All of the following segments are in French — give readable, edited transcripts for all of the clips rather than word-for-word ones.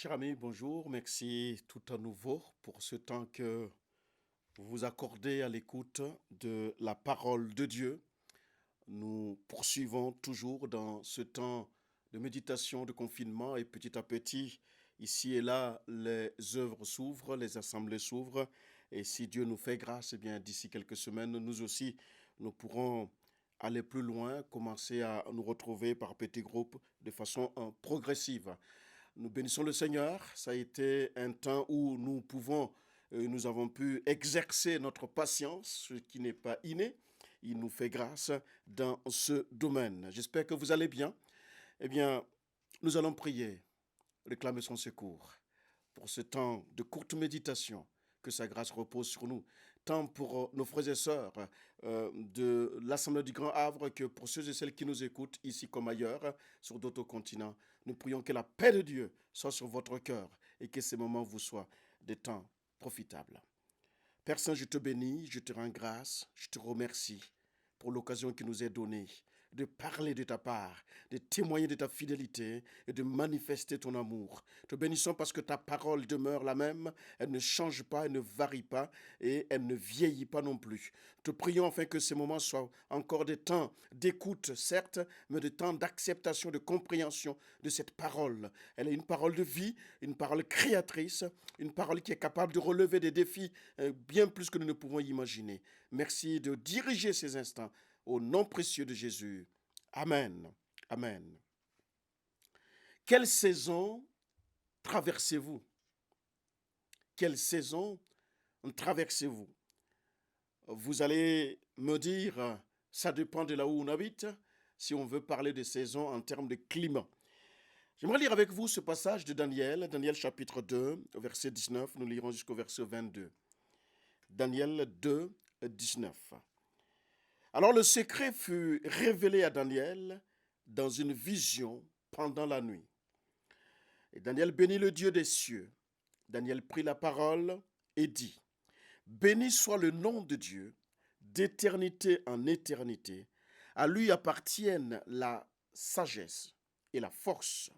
Cher ami, bonjour. Merci tout à nouveau pour ce temps que vous vous accordez à l'écoute de la parole de Dieu. Nous poursuivons toujours dans ce temps de méditation, de confinement et petit à petit, ici et là, les œuvres s'ouvrent, les assemblées s'ouvrent. Et si Dieu nous fait grâce, eh bien, d'ici quelques semaines, nous aussi, nous pourrons aller plus loin, commencer à nous retrouver par petits groupes de façon progressive. Nous bénissons le Seigneur. Ça a été un temps où nous avons pu exercer notre patience, ce qui n'est pas inné. Il nous fait grâce dans ce domaine. J'espère que vous allez bien. Eh bien, nous allons prier, réclamer son secours pour ce temps de courte méditation. Que sa grâce repose sur nous, tant pour nos frères et sœurs de l'Assemblée du Grand Havre que pour ceux et celles qui nous écoutent ici comme ailleurs, sur d'autres continents. Nous prions que la paix de Dieu soit sur votre cœur et que ces moments vous soient des temps profitables. Père Saint, je te bénis, je te rends grâce, je te remercie pour l'occasion qui nous est donnée de parler de ta part, de témoigner de ta fidélité et de manifester ton amour. Te bénissons parce que ta parole demeure la même, elle ne change pas, elle ne varie pas et elle ne vieillit pas non plus. Te prions afin que ces moments soient encore des temps d'écoute, certes, mais des temps d'acceptation, de compréhension de cette parole. Elle est une parole de vie, une parole créatrice, une parole qui est capable de relever des défis bien plus que nous ne pouvons imaginer. Merci de diriger ces instants au nom précieux de Jésus. Amen. Amen. Quelle saison traversez-vous? Quelle saison traversez-vous? Vous allez me dire, ça dépend de là où on habite, si on veut parler de saison en termes de climat. J'aimerais lire avec vous ce passage de Daniel, Daniel chapitre 2, verset 19, nous lirons jusqu'au verset 22. Daniel 2, 19. Alors le secret fut révélé à Daniel dans une vision pendant la nuit. Et Daniel bénit le Dieu des cieux. Daniel prit la parole et dit, béni soit le nom de Dieu, d'éternité en éternité. À lui appartiennent la sagesse et la force.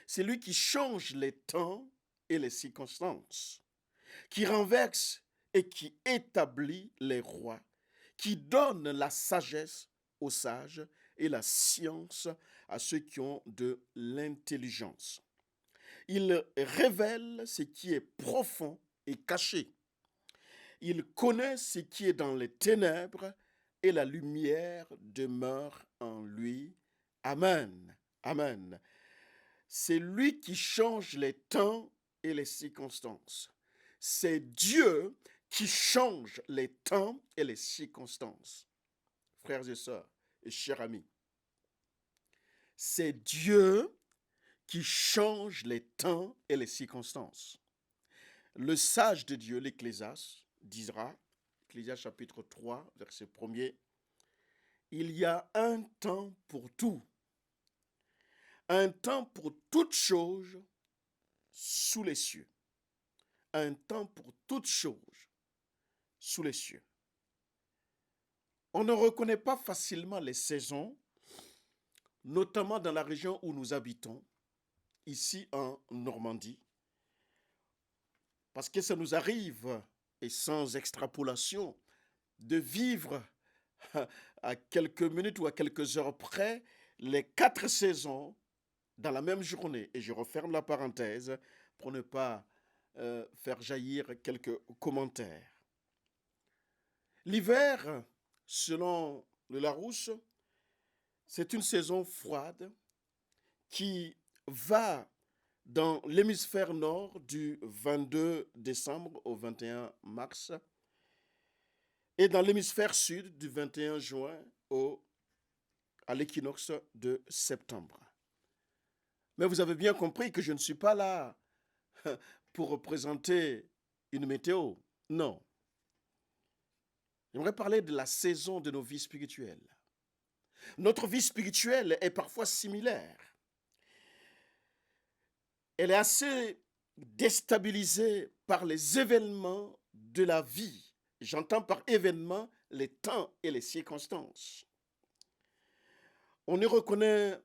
C'est lui qui change les temps et les circonstances, qui renverse et qui établit les rois, qui donne la sagesse aux sages et la science à ceux qui ont de l'intelligence. Il révèle ce qui est profond et caché. Il connaît ce qui est dans les ténèbres et la lumière demeure en lui. Amen. Amen. C'est lui qui change les temps et les circonstances. C'est Dieu qui change les temps et les circonstances. Frères et sœurs et chers amis, c'est Dieu qui change les temps et les circonstances. Le sage de Dieu, l'Ecclésiaste, dira, Ecclésiaste chapitre 3, verset 1er, il y a un temps pour tout, un temps pour toute chose sous les cieux. Un temps pour toute chose sous les cieux. On ne reconnaît pas facilement les saisons, notamment dans la région où nous habitons, ici en Normandie, parce que ça nous arrive, et sans extrapolation, de vivre à quelques minutes ou à quelques heures près les 4 saisons dans la même journée. Et je referme la parenthèse pour ne pas faire jaillir quelques commentaires. L'hiver, selon le Larousse, c'est une saison froide qui va dans l'hémisphère nord du 22 décembre au 21 mars et dans l'hémisphère sud du 21 juin à l'équinoxe de septembre. Mais vous avez bien compris que je ne suis pas là pour représenter une météo. Non. J'aimerais parler de la saison de nos vies spirituelles. Notre vie spirituelle est parfois similaire. Elle est assez déstabilisée par les événements de la vie. J'entends par événements les temps et les circonstances. On ne reconnaît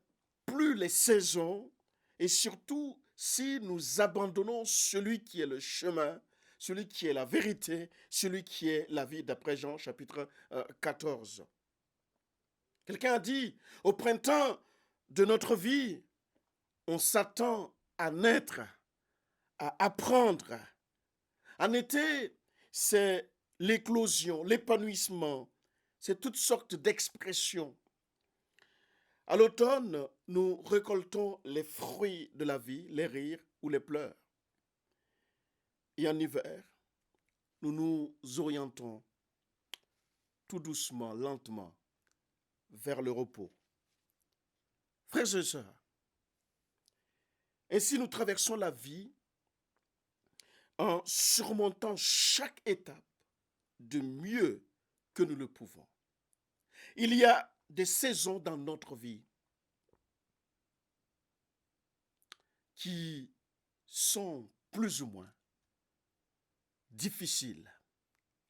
plus les saisons et surtout si nous abandonnons celui qui est le chemin, celui qui est la vérité, celui qui est la vie, d'après Jean chapitre 14. Quelqu'un a dit, au printemps de notre vie, on s'attend à naître, à apprendre. En été, c'est l'éclosion, l'épanouissement, c'est toutes sortes d'expressions. À l'automne, nous récoltons les fruits de la vie, les rires ou les pleurs. Et en hiver, nous nous orientons tout doucement, lentement, vers le repos. Frères et sœurs, ainsi nous traversons la vie en surmontant chaque étape de mieux que nous le pouvons. Il y a des saisons dans notre vie qui sont plus ou moins difficiles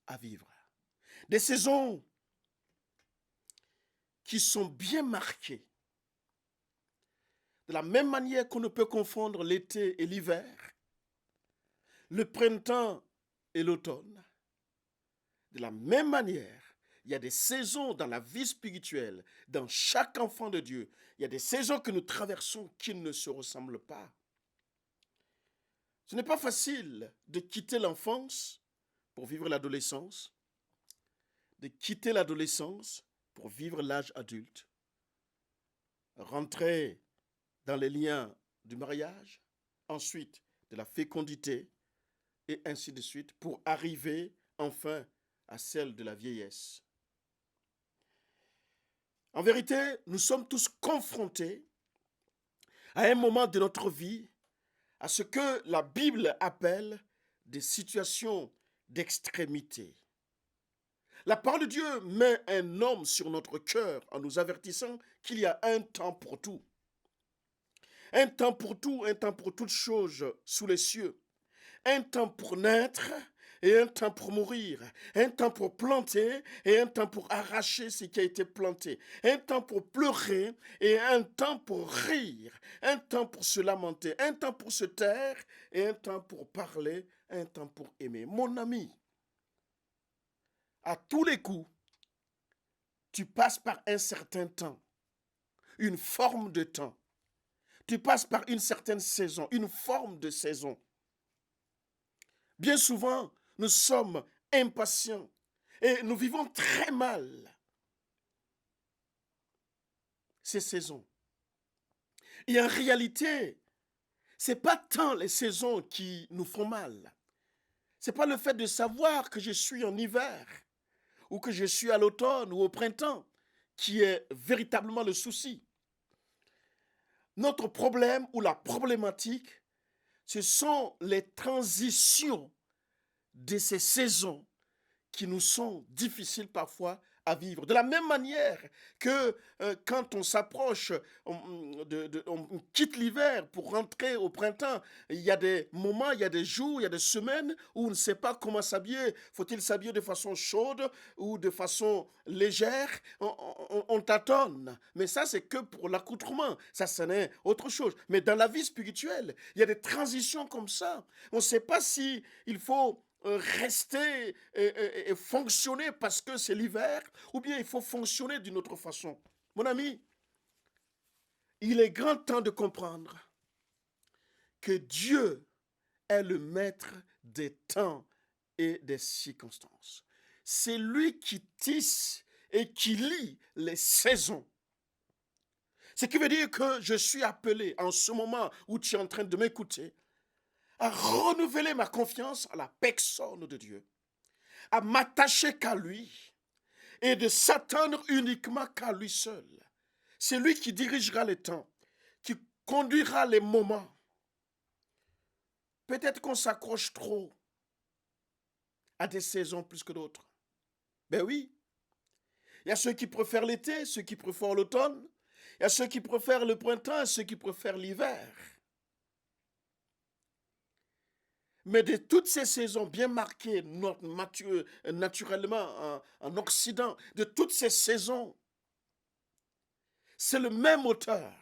à vivre. Des saisons qui sont bien marquées. De la même manière qu'on ne peut confondre l'été et l'hiver, le printemps et l'automne, de la même manière, il y a des saisons dans la vie spirituelle, dans chaque enfant de Dieu. Il y a des saisons que nous traversons qui ne se ressemblent pas. Ce n'est pas facile de quitter l'enfance pour vivre l'adolescence, de quitter l'adolescence pour vivre l'âge adulte, rentrer dans les liens du mariage, ensuite de la fécondité, et ainsi de suite, pour arriver enfin à celle de la vieillesse. En vérité, nous sommes tous confrontés à un moment de notre vie à ce que la Bible appelle des situations d'extrémité. La parole de Dieu met un homme sur notre cœur en nous avertissant qu'il y a un temps pour tout. Un temps pour tout, un temps pour toutes choses sous les cieux. Un temps pour naître et un temps pour mourir. Un temps pour planter et un temps pour arracher ce qui a été planté. Un temps pour pleurer et un temps pour rire. Un temps pour se lamenter. Un temps pour se taire et un temps pour parler. Un temps pour aimer. Mon ami, à tous les coups, tu passes par un certain temps, une forme de temps. Tu passes par une certaine saison, une forme de saison. Bien souvent, nous sommes impatients et nous vivons très mal ces saisons. Et en réalité, ce n'est pas tant les saisons qui nous font mal. Ce n'est pas le fait de savoir que je suis en hiver ou que je suis à l'automne ou au printemps qui est véritablement le souci. Notre problème ou la problématique, ce sont les transitions de ces saisons qui nous sont difficiles parfois à vivre. De la même manière que quand on s'approche, on quitte l'hiver pour rentrer au printemps, il y a des moments, il y a des jours, il y a des semaines où on ne sait pas comment s'habiller. Faut-il s'habiller de façon chaude ou de façon légère? On tâtonne. Mais ça, c'est que pour l'accoutrement. Ça, ce n'est autre chose. Mais dans la vie spirituelle, il y a des transitions comme ça. On ne sait pas si il faut rester et fonctionner parce que c'est l'hiver, ou bien il faut fonctionner d'une autre façon. Mon ami, il est grand temps de comprendre que Dieu est le maître des temps et des circonstances. C'est lui qui tisse et qui lie les saisons. Ce qui veut dire que je suis appelé en ce moment où tu es en train de m'écouter à renouveler ma confiance à la personne de Dieu, à m'attacher qu'à lui et de s'attendre uniquement qu'à lui seul. C'est lui qui dirigera les temps, qui conduira les moments. Peut-être qu'on s'accroche trop à des saisons plus que d'autres. Ben oui, il y a ceux qui préfèrent l'été, ceux qui préfèrent l'automne, il y a ceux qui préfèrent le printemps et ceux qui préfèrent l'hiver. Mais de toutes ces saisons bien marquées naturellement en Occident, de toutes ces saisons, c'est le même auteur.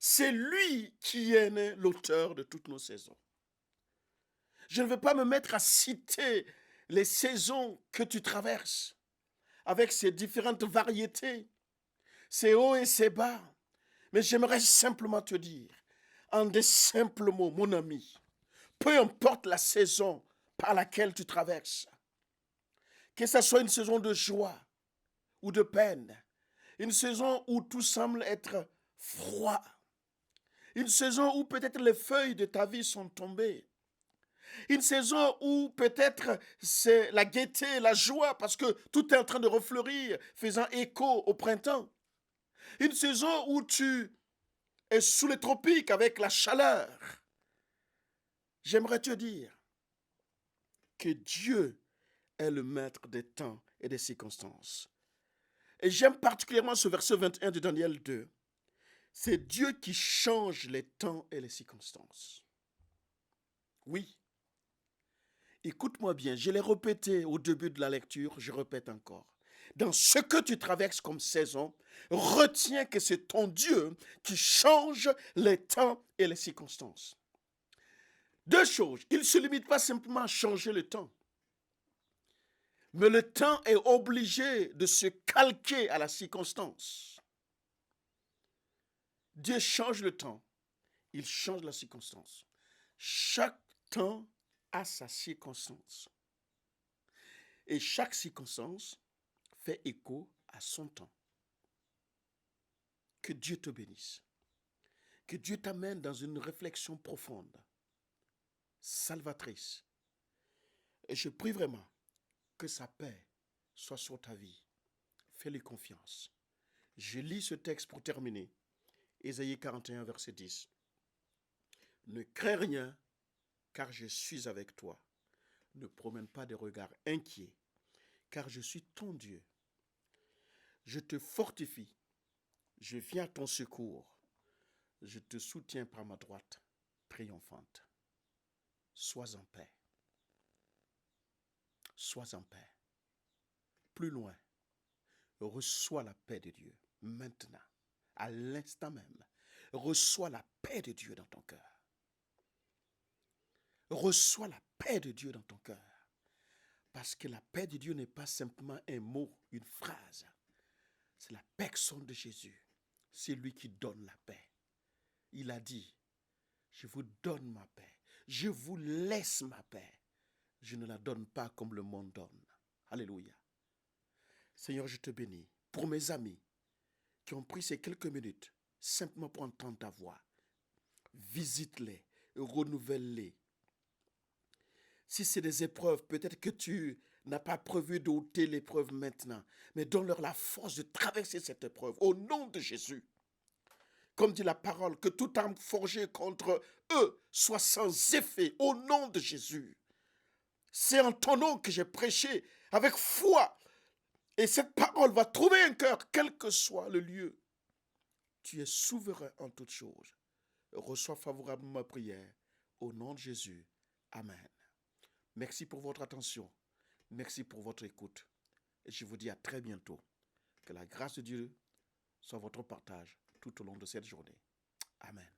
C'est lui qui est l'auteur de toutes nos saisons. Je ne veux pas me mettre à citer les saisons que tu traverses avec ces différentes variétés, ces hauts et ces bas. Mais j'aimerais simplement te dire, en des simples mots, mon ami, peu importe la saison par laquelle tu traverses, que ce soit une saison de joie ou de peine, une saison où tout semble être froid, une saison où peut-être les feuilles de ta vie sont tombées, une saison où peut-être c'est la gaieté, la joie, parce que tout est en train de refleurir, faisant écho au printemps. Une saison où tu es sous les tropiques avec la chaleur. J'aimerais te dire que Dieu est le maître des temps et des circonstances. Et j'aime particulièrement ce verset 21 de Daniel 2. C'est Dieu qui change les temps et les circonstances. Oui. Écoute-moi bien, je l'ai répété au début de la lecture, je répète encore. Dans ce que tu traverses comme saison, retiens que c'est ton Dieu qui change les temps et les circonstances. Deux choses, il ne se limite pas simplement à changer le temps, mais le temps est obligé de se calquer à la circonstance. Dieu change le temps, il change la circonstance. Chaque temps a sa circonstance. Et chaque circonstance fait écho à son temps. Que Dieu te bénisse. Que Dieu t'amène dans une réflexion profonde, salvatrice. Et je prie vraiment que sa paix soit sur ta vie. Fais-lui confiance. Je lis ce texte pour terminer. Ésaïe 41, verset 10. Ne crains rien, car je suis avec toi. Ne promène pas de regards inquiets, car je suis ton Dieu. Je te fortifie. Je viens à ton secours. Je te soutiens par ma droite triomphante. Sois en paix. Sois en paix. Plus loin, reçois la paix de Dieu maintenant, à l'instant même. Reçois la paix de Dieu dans ton cœur. Reçois la paix de Dieu dans ton cœur. Parce que la paix de Dieu n'est pas simplement un mot, une phrase. C'est la personne de Jésus. C'est lui qui donne la paix. Il a dit, je vous donne ma paix. Je vous laisse ma paix. Je ne la donne pas comme le monde donne. Alléluia. Seigneur, je te bénis pour mes amis qui ont pris ces quelques minutes simplement pour entendre ta voix. Visite-les, renouvelle-les. Si c'est des épreuves, peut-être que tu n'as pas prévu d'ôter l'épreuve maintenant, mais donne-leur la force de traverser cette épreuve au nom de Jésus. Comme dit la parole, que toute arme forgée contre eux soit sans effet au nom de Jésus. C'est en ton nom que j'ai prêché avec foi. Et cette parole va trouver un cœur, quel que soit le lieu. Tu es souverain en toutes choses. Reçois favorablement ma prière. Au nom de Jésus. Amen. Merci pour votre attention. Merci pour votre écoute. Et je vous dis à très bientôt. Que la grâce de Dieu soit votre partage tout au long de cette journée. Amen.